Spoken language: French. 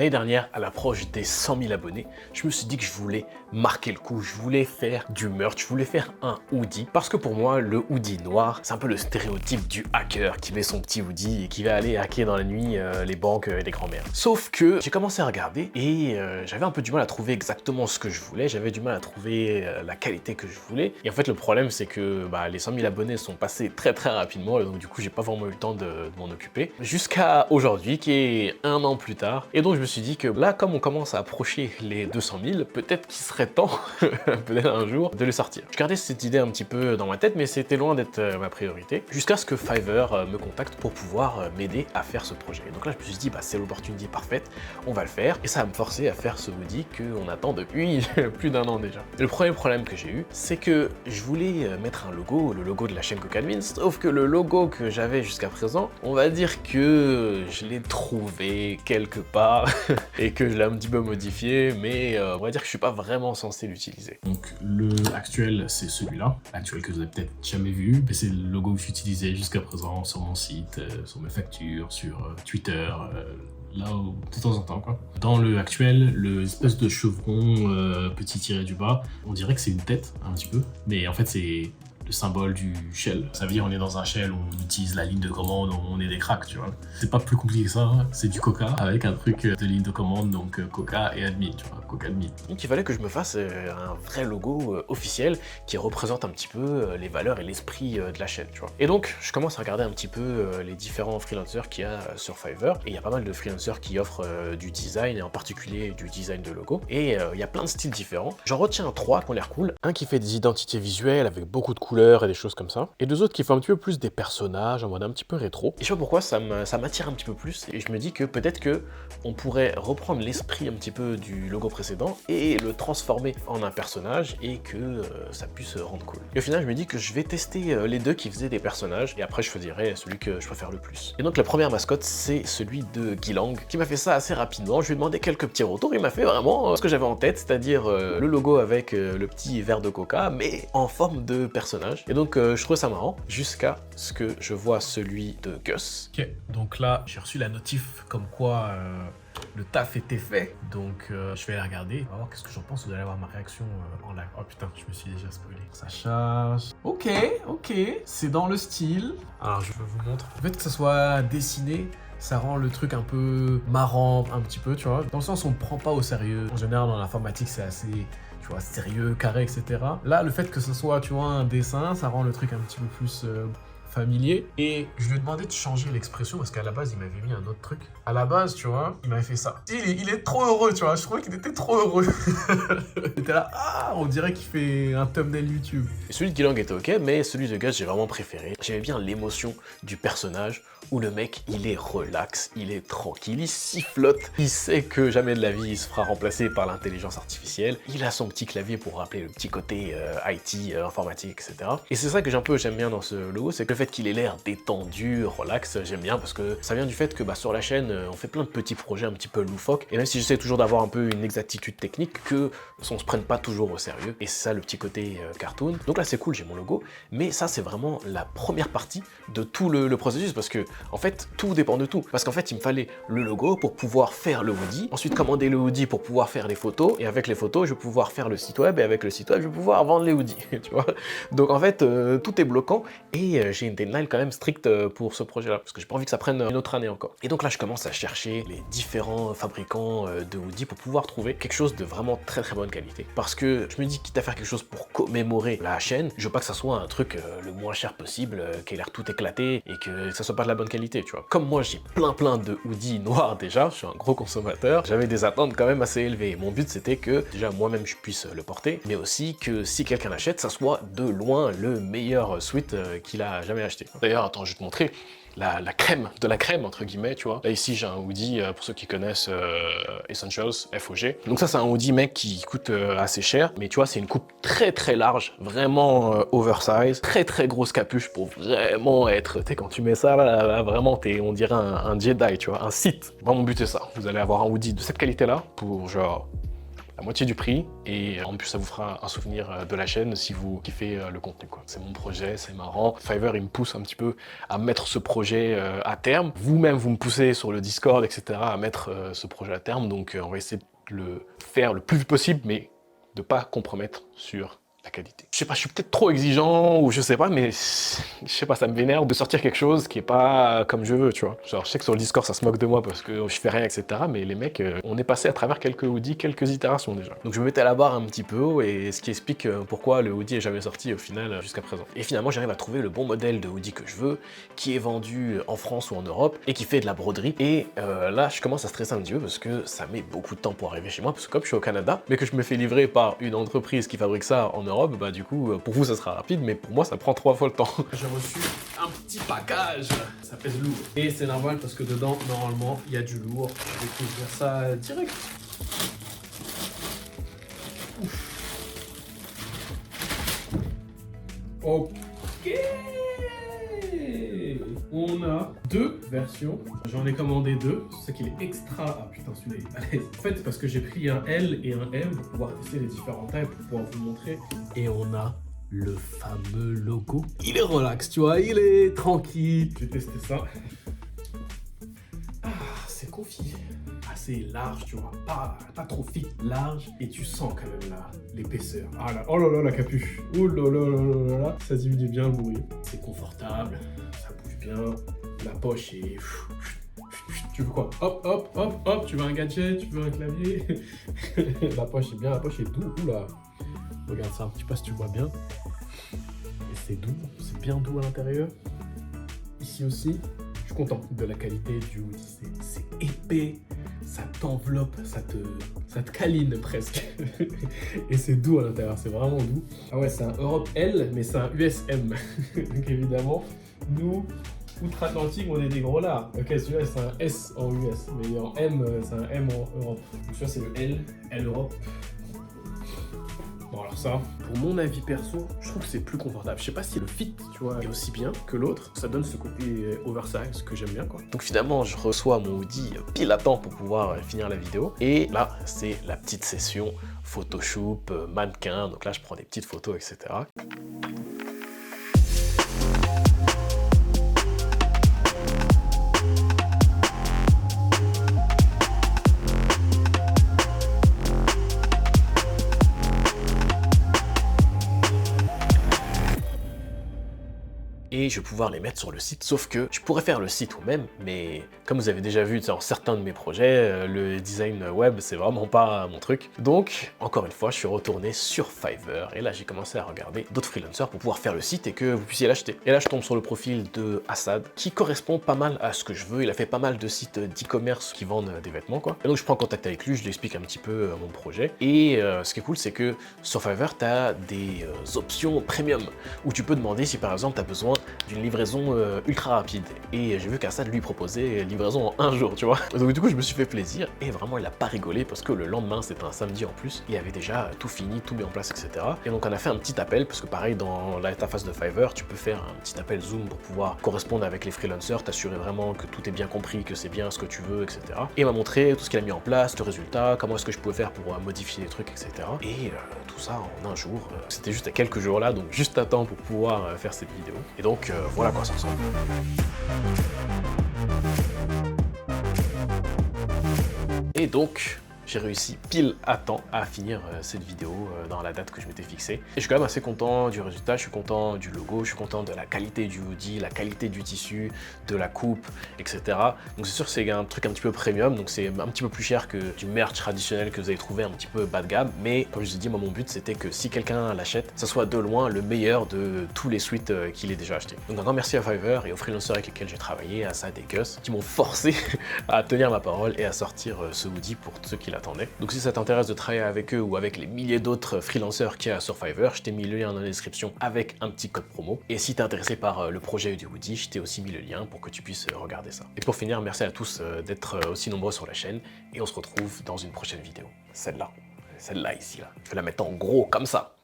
L'année dernière, à l'approche des 100 000 abonnés, je me suis dit que je voulais marquer le coup, je voulais faire du merch, je voulais faire un hoodie. Parce que pour moi, le hoodie noir, c'est un peu le stéréotype du hacker qui met son petit hoodie et qui va aller hacker dans la nuit les banques et les grands-mères. Sauf que j'ai commencé à regarder et j'avais un peu du mal à trouver exactement ce que je voulais, j'avais du mal à trouver la qualité que je voulais. Et en fait, le problème, c'est que les 100 000 abonnés sont passés très rapidement et donc du coup, j'ai pas vraiment eu le temps de m'en occuper. Jusqu'à aujourd'hui, qui est un an plus tard. Et donc, je me suis dit que là, comme on commence à approcher les 200 000, peut-être qu'il serait temps, peut-être un jour, de le sortir. Je gardais cette idée un petit peu dans ma tête, mais c'était loin d'être ma priorité, jusqu'à ce que Fiverr me contacte pour pouvoir m'aider à faire ce projet. Et donc là, je me suis dit, c'est l'opportunité parfaite, on va le faire, et ça va me forcer à faire ce hoodie qu'on attend depuis plus d'un an déjà. Et le premier problème que j'ai eu, c'est que je voulais mettre un logo, le logo de la chaîne Coca-Admin, sauf que le logo que j'avais jusqu'à présent, on va dire que je l'ai trouvé quelque part, et que je l'ai un petit peu modifié, mais on va dire que je suis pas vraiment censé l'utiliser. Donc le actuel, c'est celui-là, l'actuel que vous avez peut-être jamais vu, mais c'est le logo que j'utilisais jusqu'à présent sur mon site, sur mes factures, sur Twitter, là où, de temps en temps quoi. Dans le actuel, le espèce de chevron petit tiré du bas, on dirait que c'est une tête un petit peu, mais en fait c'est le symbole du shell. Ça veut dire on est dans un shell où on utilise la ligne de commande, on est des cracks, tu vois. C'est pas plus compliqué que ça, hein. C'est du Coca avec un truc de ligne de commande, donc Coca et admin, tu vois, Coca admin. Donc il fallait que je me fasse un vrai logo officiel qui représente un petit peu les valeurs et l'esprit de la chaîne, tu vois. Et donc je commence à regarder un petit peu les différents freelancers qu'il y a sur Fiverr, et il y a pas mal de freelancers qui offrent du design, et en particulier du design de logo, et il y a plein de styles différents. J'en retiens 3 qui ont l'air cool. Un qui fait des identités visuelles avec beaucoup de couleurs et des choses comme ça, et 2 autres qui font un petit peu plus des personnages en mode un petit peu rétro. Et je sais pas pourquoi ça m'attire un petit peu plus, et je me dis que peut-être que on pourrait reprendre l'esprit un petit peu du logo précédent et le transformer en un personnage et que ça puisse rendre cool. Et au final, je me dis que je vais tester les 2 qui faisaient des personnages, et après je choisirai celui que je préfère le plus. Et donc la première mascotte, c'est celui de Gilang, qui m'a fait ça assez rapidement. Je lui ai demandé quelques petits retours, il m'a fait vraiment ce que j'avais en tête, c'est-à-dire le logo avec le petit verre de coca, mais en forme de personnage. Et donc je trouvais ça marrant, jusqu'à ce que je vois celui de Gus. Ok, donc là, j'ai reçu la notif comme quoi le taf était fait, donc je vais la regarder. On va voir qu'est-ce que j'en pense, vous allez avoir ma réaction en live. Oh putain, je me suis déjà spoilé. Ça charge. Ok, c'est dans le style. Alors je vous montre. Le fait que ça soit dessiné, ça rend le truc un peu marrant, un petit peu, tu vois. Dans le sens où on ne prend pas au sérieux. En général, dans l'informatique, c'est assez, tu vois, sérieux, carré, etc. Là, le fait que ce soit, tu vois, un dessin, ça rend le truc un petit peu plus familier. Et je lui ai demandé de changer l'expression parce qu'à la base, il m'avait mis un autre truc. À la base, tu vois, il m'avait fait ça. Il est trop heureux, tu vois. Je trouvais qu'il était trop heureux. Il était là, on dirait qu'il fait un thumbnail YouTube. Et celui de Gilang était ok, mais celui de Gus, j'ai vraiment préféré. J'aimais bien l'émotion du personnage où le mec, il est relax, il est tranquille, il sifflote. Il sait que jamais de la vie, il se fera remplacer par l'intelligence artificielle. Il a son petit clavier pour rappeler le petit côté IT, informatique, etc. Et c'est ça que j'aime bien dans ce logo, c'est que le fait qu'il ait l'air détendu, relax, j'aime bien parce que ça vient du fait que sur la chaîne, on fait plein de petits projets un petit peu loufoques. Et même si j'essaie toujours d'avoir un peu une exactitude technique, que on se prenne pas toujours au sérieux. Et c'est ça le petit côté cartoon. Donc là, c'est cool, j'ai mon logo. Mais ça, c'est vraiment la première partie de tout le processus parce que en fait, tout dépend de tout. Parce qu'en fait, il me fallait le logo pour pouvoir faire le hoodie, ensuite commander le hoodie pour pouvoir faire les photos, et avec les photos, je vais pouvoir faire le site web, et avec le site web, je vais pouvoir vendre les hoodies, tu vois. Donc en fait, tout est bloquant, et j'ai une deadline quand même stricte pour ce projet-là, parce que j'ai pas envie que ça prenne une autre année encore. Et donc là, je commence à chercher les différents fabricants de hoodies pour pouvoir trouver quelque chose de vraiment très bonne qualité. Parce que je me dis, quitte à faire quelque chose pour commémorer la chaîne, je veux pas que ça soit un truc le moins cher possible, qui ait l'air tout éclaté, et que ça soit pas de la bonne qualité, tu vois. Comme moi, j'ai plein de hoodies noirs déjà, je suis un gros consommateur, j'avais des attentes quand même assez élevées. Mon but, c'était que, déjà, moi-même, je puisse le porter, mais aussi que si quelqu'un l'achète, ça soit de loin le meilleur sweat qu'il a jamais acheté. D'ailleurs, attends, je vais te montrer. La crème de la crème entre guillemets, tu vois. Là ici j'ai un hoodie pour ceux qui connaissent Essentials, FOG. Donc ça c'est un hoodie mec qui coûte assez cher, mais tu vois c'est une coupe très large, vraiment oversize, très grosse capuche pour vraiment être, tu sais quand tu mets ça là vraiment on dirait un Jedi, tu vois, un Sith. Bon, mon but c'est ça, vous allez avoir un hoodie de cette qualité là pour genre la moitié du prix et en plus ça vous fera un souvenir de la chaîne si vous kiffez le contenu, quoi. C'est mon projet, c'est marrant. Fiverr, il me pousse un petit peu à mettre ce projet à terme. Vous-même, vous me poussez sur le Discord, etc. à mettre ce projet à terme. Donc on va essayer de le faire le plus vite possible, mais de pas compromettre sur la qualité. Je sais pas, je suis peut-être trop exigeant ou je sais pas, mais je sais pas, ça me vénère de sortir quelque chose qui est pas comme je veux, tu vois. Genre, je sais que sur le Discord, ça se moque de moi parce que je fais rien, etc. Mais les mecs, on est passé à travers quelques hoodies, quelques itérations déjà. Donc je me mettais à la barre un petit peu et ce qui explique pourquoi le hoodie est jamais sorti au final jusqu'à présent. Et finalement, j'arrive à trouver le bon modèle de hoodie que je veux, qui est vendu en France ou en Europe et qui fait de la broderie. Et là, je commence à stresser un petit peu parce que ça met beaucoup de temps pour arriver chez moi parce que comme je suis au Canada, mais que je me fais livrer par une entreprise qui fabrique ça en Europe, bah du coup, pour vous, ça sera rapide, mais pour moi, ça prend 3 fois le temps. J'ai reçu un petit package. Ça pèse lourd. Et c'est normal parce que dedans, normalement, il y a du lourd. Je vais ouvrir ça direct. Ouf. Ok. On a 2 versions. J'en ai commandé 2. C'est qu'il est extra. Ah putain, celui-là est balèze. En fait, parce que j'ai pris un L et un M pour pouvoir tester les différents tailles, pour pouvoir vous montrer. Et on a le fameux logo. Il est relax, tu vois, il est tranquille. Je vais tester ça. Ah, c'est confit. Assez large, tu vois, pas trop fit, large, et tu sens quand même l'épaisseur. Ah là, oh là là, la capuche. Oh là là là là là là, ça diminue bien le bruit. C'est confortable, ça bouge bien, la poche est... Tu veux quoi? Hop, hop, hop, hop, tu veux un gadget, tu veux un clavier. La poche est bien, la poche est doux. Oula, regarde ça un petit peu si tu vois bien. Et c'est doux, c'est bien doux à l'intérieur. Ici aussi, je suis content de la qualité du hoodie. C'est épais, ça t'enveloppe, ça te câline presque. Et c'est doux à l'intérieur, c'est vraiment doux. Ah ouais, c'est un Europe L, mais c'est un USM. Donc évidemment, nous, outre-Atlantique, on est des gros lards. Ok, celui-là, c'est un S en US, mais en M, c'est un M en Europe. Donc celui-là, c'est le L Europe. Bon alors ça, pour mon avis perso, je trouve que c'est plus confortable. Je sais pas si le fit, tu vois, est aussi bien que l'autre. Ça donne ce côté oversize que j'aime bien, quoi. Donc finalement, je reçois mon hoodie pile à temps pour pouvoir finir la vidéo. Et là, c'est la petite session Photoshop, mannequin. Donc là, je prends des petites photos, etc. Et je vais pouvoir les mettre sur le site, sauf que je pourrais faire le site moi-même, mais comme vous avez déjà vu dans certains de mes projets, le design web, c'est vraiment pas mon truc. Donc, encore une fois, je suis retourné sur Fiverr, et là, j'ai commencé à regarder d'autres freelancers pour pouvoir faire le site et que vous puissiez l'acheter. Et là, je tombe sur le profil de Assad, qui correspond pas mal à ce que je veux. Il a fait pas mal de sites d'e-commerce qui vendent des vêtements, quoi. Et donc, je prends contact avec lui, je lui explique un petit peu mon projet. Et ce qui est cool, c'est que sur Fiverr, tu as des options premium, où tu peux demander si, par exemple, tu as besoin d'une livraison ultra rapide. Et j'ai vu qu'Assad lui proposait livraison en 1 jour, tu vois. Donc du coup, je me suis fait plaisir et vraiment, il a pas rigolé parce que le lendemain, c'était un samedi en plus, il avait déjà tout fini, tout mis en place, etc. Et donc on a fait un petit appel parce que pareil, dans l'interface de Fiverr, tu peux faire un petit appel Zoom pour pouvoir correspondre avec les freelancers, t'assurer vraiment que tout est bien compris, que c'est bien ce que tu veux, etc. Et il m'a montré tout ce qu'il a mis en place, le résultat, comment est-ce que je pouvais faire pour modifier les trucs, etc. Et tout ça en 1 jour. C'était juste à quelques jours là, donc juste à temps pour pouvoir faire cette vidéo. Et donc voilà à quoi ça ressemble. Et donc, j'ai réussi pile à temps à finir cette vidéo dans la date que je m'étais fixée. Et je suis quand même assez content du résultat, je suis content du logo, je suis content de la qualité du hoodie, la qualité du tissu, de la coupe, etc. Donc c'est sûr que c'est un truc un petit peu premium, donc c'est un petit peu plus cher que du merch traditionnel que vous avez trouvé un petit peu bas de gamme. Mais comme je vous ai dit, moi mon but c'était que si quelqu'un l'achète, ça soit de loin le meilleur de tous les suites qu'il ait déjà acheté. Donc encore merci à Fiverr et aux freelancers avec lesquels j'ai travaillé, à Assad et Gus, qui m'ont forcé à tenir ma parole et à sortir ce hoodie pour ceux qui l'attendait. Donc si ça t'intéresse de travailler avec eux ou avec les milliers d'autres freelancers qu'il y a sur Fiverr, je t'ai mis le lien dans la description avec un petit code promo. Et si t'es intéressé par le projet du hoodie, je t'ai aussi mis le lien pour que tu puisses regarder ça. Et pour finir, merci à tous d'être aussi nombreux sur la chaîne et on se retrouve dans une prochaine vidéo. Celle-là ici là. Je vais la mettre en gros comme ça.